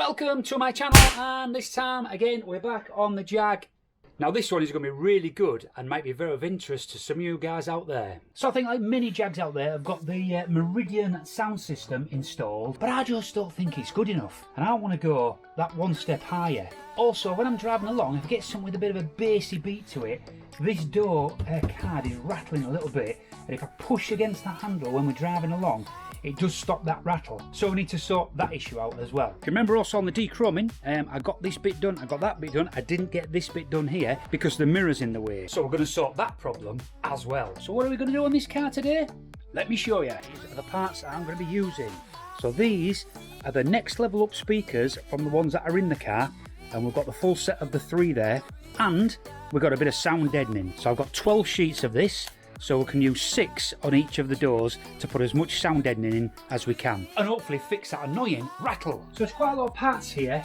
Welcome to my channel, and this time again we're back on the Jag. Now this one is going to be really good and might be very of interest to some of you guys out there. So I think like many Jags out there have got the Meridian sound system installed, but I just don't think it's good enough and I want to go that one step higher. Also, when I'm driving along, if I get something with a bit of a bassy beat to it, this door card is rattling a little bit, and if I push against that handle when we're driving along, it does stop that rattle. So we need to sort that issue out as well. If you remember also on the dechroming, I got this bit done, I got that bit done, I didn't get this bit done here because the mirror's in the way. So we're going to sort that problem as well. So what are we going to do on this car today? Let me show you. These are the parts that I'm going to be using. So these are the next level up speakers from the ones that are in the car, and we've got the full set of the 3 there, and we've got a bit of sound deadening. So I've got 12 sheets of this, so we can use 6 on each of the doors to put as much sound deadening in as we can, and hopefully fix that annoying rattle. So there's quite a lot of parts here,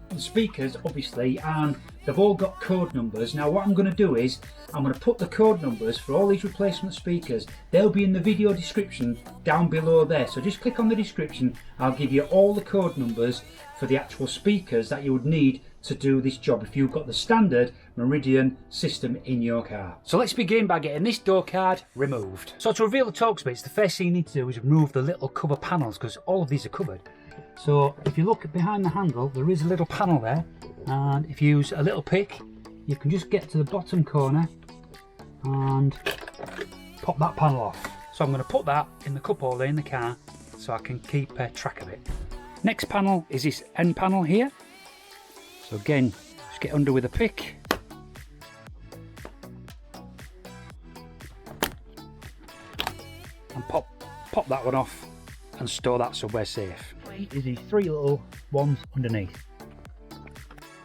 the speakers obviously, and they've all got code numbers. Now what I'm going to do is I'm going to put the code numbers for all these replacement speakers. They'll be in the video description down below there, so just click on the description. I'll give you all the code numbers for the actual speakers that you would need to do this job if you've got the standard Meridian system in your car. So let's begin by getting this door card removed. So to reveal the torque bits, the first thing you need to do is remove the little cover panels, because all of these are covered. So if you look behind the handle, there is a little panel there, and if you use a little pick, you can just get to the bottom corner and pop that panel off. So I'm going to put that in the cup holder in the car so I can keep track of it. Next panel is this end panel here. So again, just get under with a pick. And pop that one off and store that somewhere safe. Is these 3 little ones underneath.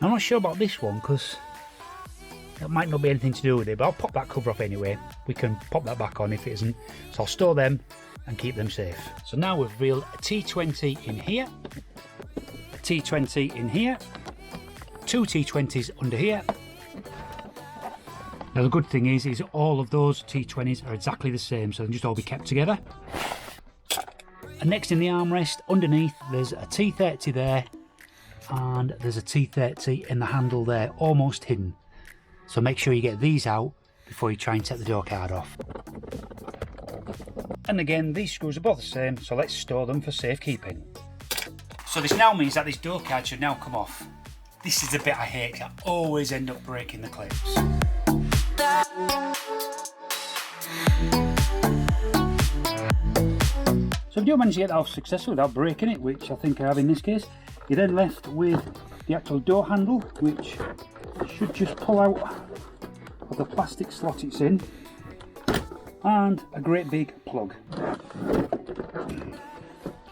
I'm not sure about this one because that might not be anything to do with it, but I'll pop that cover off anyway. We can pop that back on if it isn't. So I'll store them and keep them safe. So now we've reeled a T20 in here, a T20 in here, 2 T20s under here. Now the good thing is all of those T20s are exactly the same, so they can just all be kept together. And next in the armrest underneath there's a T30 there, and there's a T30 in the handle there, almost hidden. So make sure you get these out before you try and take the door card off. And again, these screws are both the same, so let's store them for safekeeping. So this now means that this door card should now come off. This is the bit I hate, I always end up breaking the clips. So if you manage to get that off successfully without breaking it, which I think I have in this case, you're then left with the actual door handle, which should just pull out of the plastic slot it's in, and a great big plug.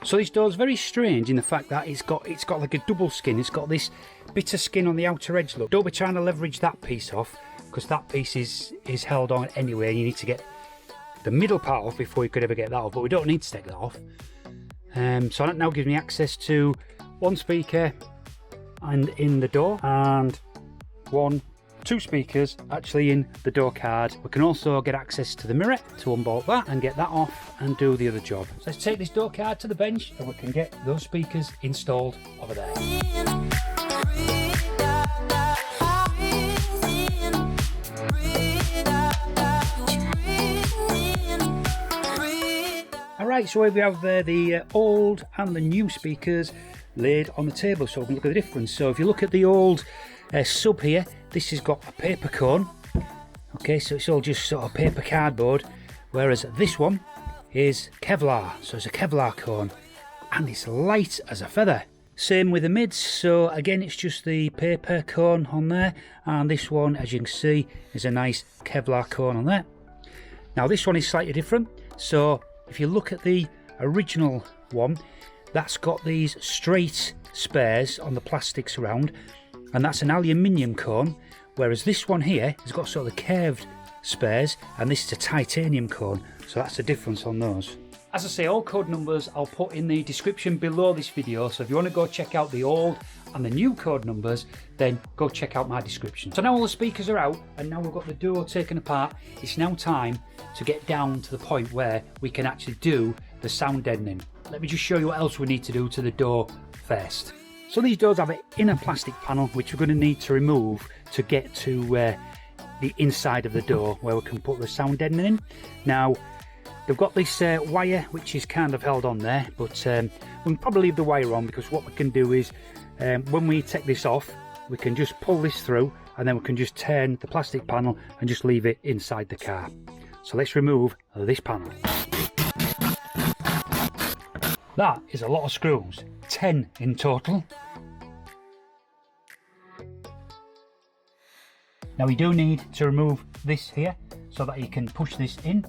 So this door's very strange in the fact that it's got like a double skin. It's got this bit of skin on the outer edge. Look, don't be trying to leverage that piece off, because that piece is held on anyway, and you need to get the middle part off before you could ever get that off, but we don't need to take that off. So that now gives me access to 1 speaker and in the door, and 2 speakers actually in the door card. We can also get access to the mirror to unbolt that and get that off and do the other job. So let's take this door card to the bench and we can get those speakers installed over there. Alright, so here we have the old and the new speakers laid on the table, so we can look at the difference. So if you look at the old sub here, this has got a paper cone. Okay, so it's all just sort of paper cardboard, whereas this one is Kevlar, so it's a Kevlar cone, and it's light as a feather. Same with the mids, so again it's just the paper cone on there, and this one, as you can see, is a nice Kevlar cone on there. Now this one is slightly different, so if you look at the original one, that's got these straight spares on the plastics around, and that's an aluminium cone, whereas this one here has got sort of the curved spares, and this is a titanium cone, so that's the difference on those. As I say, all code numbers I'll put in the description below this video, so if you want to go check out the old and the new code numbers, then go check out my description. So now all the speakers are out, and now we've got the door taken apart, it's now time to get down to the point where we can actually do the sound deadening. Let me just show you what else we need to do to the door first. So these doors have an inner plastic panel which we're going to need to remove to get to the inside of the door where we can put the sound deadening in. Now they've got this wire which is kind of held on there, but we can probably leave the wire on, because what we can do is when we take this off we can just pull this through, and then we can just turn the plastic panel and just leave it inside the car. So let's remove this panel. That is a lot of screws, 10 in total. Now we do need to remove this here so that you can push this in,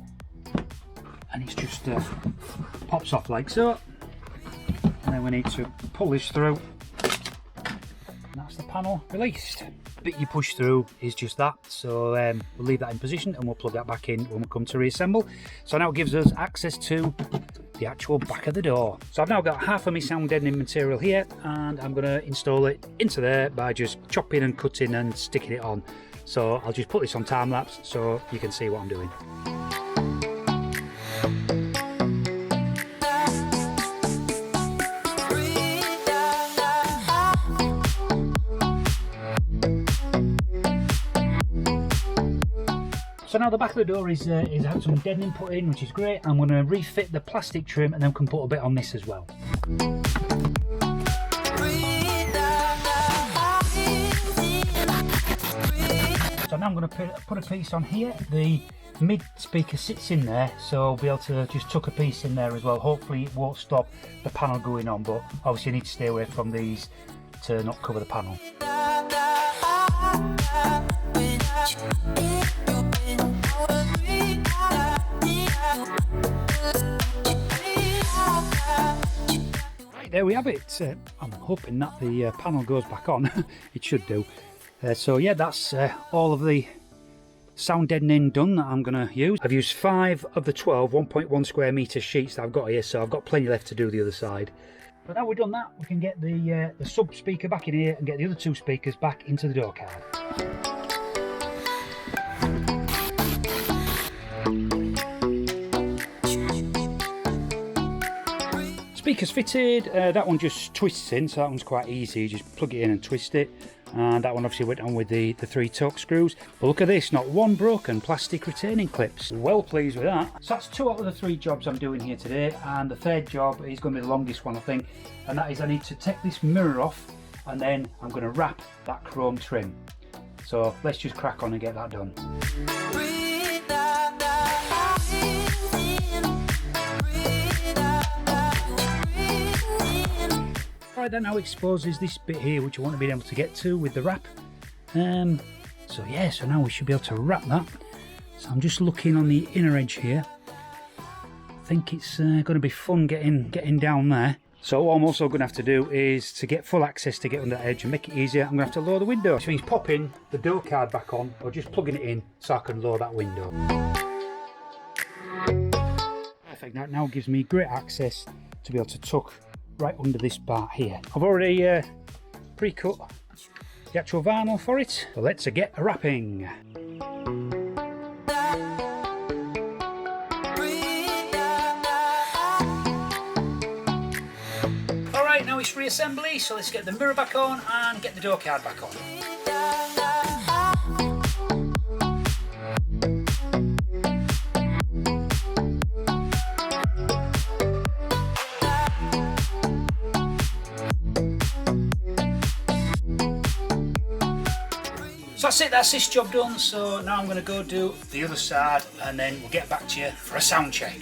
and it's just pops off like so, and then we need to pull this through, and that's the panel released. The bit you push through is just that, so we'll leave that in position and we'll plug that back in when we come to reassemble. So now it gives us access to the actual back of the door. So I've now got half of my sound deadening material here, and I'm going to install it into there by just chopping and cutting and sticking it on. So I'll just put this on time lapse so you can see what I'm doing. So now the back of the door is had some deadening put in, which is great. I'm going to refit the plastic trim and then can put a bit on this as well. So now I'm going to put a piece on here. The mid speaker sits in there, so I'll be able to just tuck a piece in there as well. Hopefully it won't stop the panel going on, but obviously you need to stay away from these to not cover the panel. There we have it. I'm hoping that the panel goes back on. It should do. So yeah, that's all of the sound deadening done that I'm going to use. I've used 5 of the 12 1.1 square metre sheets that I've got here, so I've got plenty left to do the other side. But now we've done that, we can get the sub speaker back in here and get the other 2 speakers back into the door card. Speakers fitted, that one just twists in, so that one's quite easy. You just plug it in and twist it, and that one obviously went on with the 3 torque screws. But look at this, not one broken plastic retaining clips. Well pleased with that. So that's 2 out of the 3 jobs I'm doing here today, and the 3rd job is going to be the longest one I think, and that is I need to take this mirror off and then I'm going to wrap that chrome trim. So let's just crack on and get that done. Right, that now exposes this bit here which I want to be able to get to with the wrap. So yeah, so now we should be able to wrap that. So I'm just looking on the inner edge here. I think it's going to be fun getting down there. So what I'm also going to have to do is to get full access to get under the edge and make it easier, I'm going to have to lower the window. Which means popping the door card back on or just plugging it in so I can lower that window. Perfect, that now gives me great access to be able to tuck right under this part here. I've already pre-cut the actual vinyl for it, so let's get a wrapping. Alright, now it's reassembly, so let's get the mirror back on and get the door card back on. So that's it, that's this job done. So now I'm going to go do the other side and then we'll get back to you for a sound check.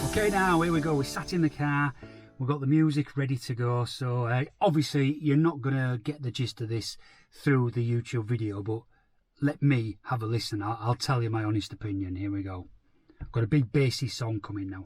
Okay, now here we go, we sat in the car, we've got the music ready to go, so obviously you're not going to get the gist of this through the YouTube video, but let me have a listen, I'll tell you my honest opinion. Here we go. I've got a big bassy song coming now.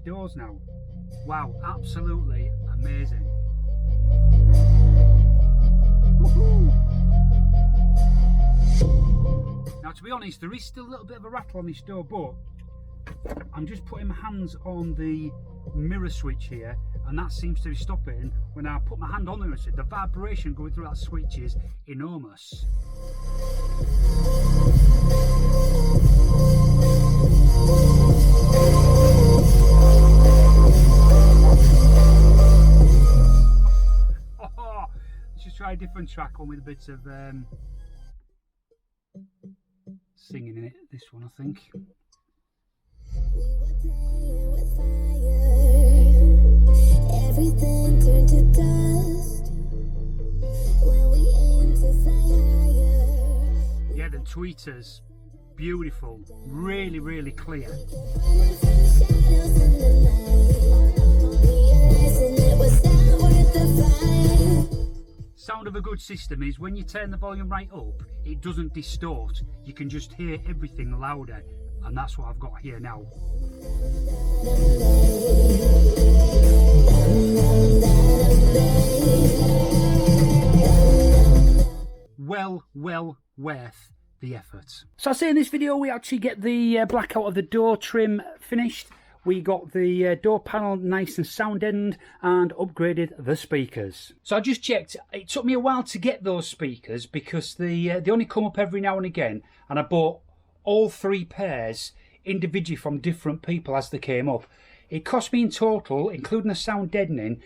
doors now. Wow, absolutely amazing. Now, to be honest, there is still a little bit of a rattle on this door, but I'm just putting my hands on the mirror switch here, and that seems to be stopping. When I put my hand on the mirror switch, the vibration going through that switch is enormous. Let's just try a different track, one with a bit of singing in it. This one, I think. Everything turned to dust when we aim to fly higher. Yeah, the tweeters, beautiful, really, really clear. Running from the shadows in the night, realizing it was not worth the fight. Sound of a good system is when you turn the volume right up, it doesn't distort. You can just hear everything louder, and that's what I've got here now. Well worth the effort. So I say in this video we actually get the black out of the door trim finished. We got the door panel nice and sound deadened and upgraded the speakers. So I just checked, it took me a while to get those speakers because they only come up every now and again, and I bought all 3 pairs individually from different people as they came up. It cost me in total, including the sound deadening,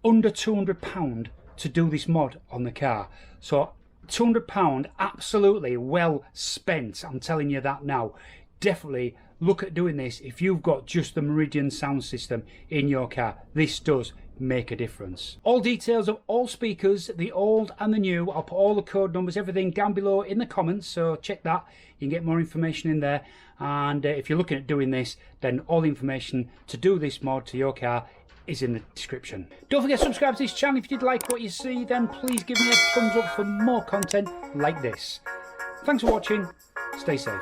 under £200 to do this mod on the car. So £200 absolutely well spent, I'm telling you that now. Definitely look at doing this if you've got just the Meridian sound system in your car. This does make a difference. All details of all speakers, the old and the new, I'll put all the code numbers, everything down below in the comments, so check that. You can get more information in there, and if you're looking at doing this, then all the information to do this mod to your car is in the description. Don't forget to subscribe to this channel. If you did like what you see, then please give me a thumbs up for more content like this. Thanks for watching. Stay safe.